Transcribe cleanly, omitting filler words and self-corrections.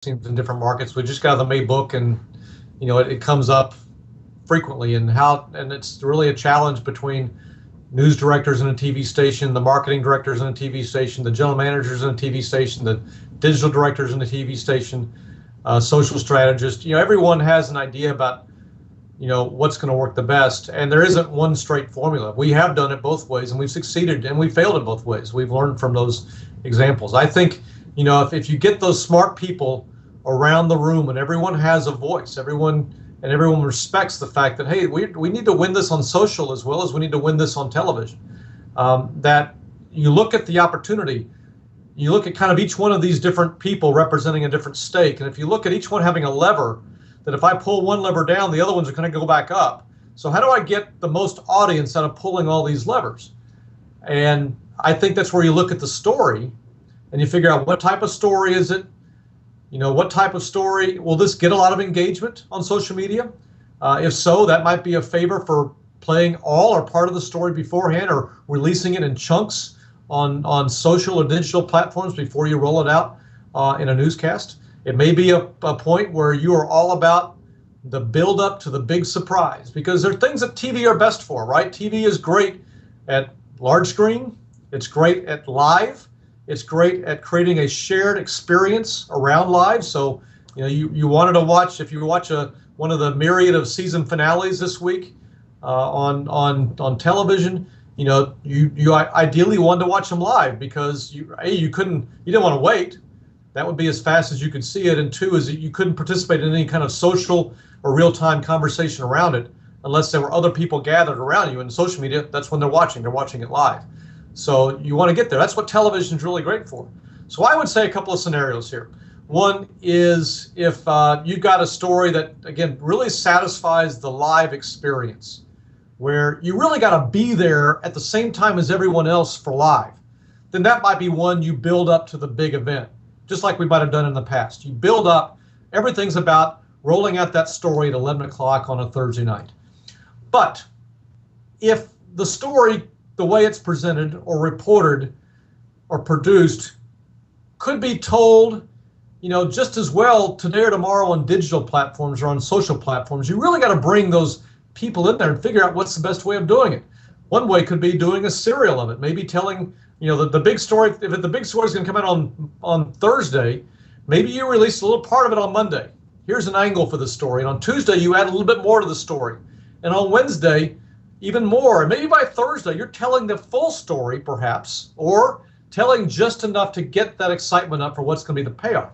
listings in different markets. We just got the May book, and it comes up frequently, and it's really a challenge between news directors in a TV station, the marketing directors in a TV station, the general managers in a TV station, the digital directors in a TV station, social strategists. Everyone has an idea about what's going to work the best, and there isn't one straight formula. We have done it both ways, and we've succeeded, and we've failed in both ways. We've learned from those examples. I think if you get those smart people around the room and everyone has a voice, everyone respects the fact that, hey, we need to win this on social as well as we need to win this on television, that you look at the opportunity, you look at kind of each one of these different people representing a different stake, and if you look at each one having a lever, that if I pull one lever down, the other ones are going to go back up. So how do I get the most audience out of pulling all these levers? And I think that's where you look at the story and you figure out, what type of story is it? What type of story will this get a lot of engagement on social media? If so, that might be a favor for playing all or part of the story beforehand, or releasing it in chunks on social or digital platforms before you roll it out in a newscast. It may be a point where you are all about the build up to the big surprise, because there are things that TV are best for, right? TV is great at large screen. It's great at live. It's great at creating a shared experience around live. So, you wanted to watch, if you watch one of the myriad of season finales this week on television, you ideally wanted to watch them live, because you didn't want to wait. That would be as fast as you could see it. And two is that you couldn't participate in any kind of social or real-time conversation around it unless there were other people gathered around you. And social media, that's when they're watching it live. So you want to get there. That's what television is really great for. So I would say a couple of scenarios here. One is if you've got a story that, again, really satisfies the live experience, where you really got to be there at the same time as everyone else for live, then that might be one you build up to the big event, just like we might have done in the past. You build up, everything's about rolling out that story at 11 o'clock on a Thursday night. But if the story, the way it's presented or reported or produced, could be told, just as well today or tomorrow on digital platforms or on social platforms, you really got to bring those people in there and figure out what's the best way of doing it. One way could be doing a serial of it, maybe telling, the big story. If the big story is going to come out on Thursday, maybe you release a little part of it on Monday. Here's an angle for the story. And on Tuesday, you add a little bit more to the story. And on Wednesday, even more. And maybe by Thursday, you're telling the full story, perhaps, or telling just enough to get that excitement up for what's going to be the payoff.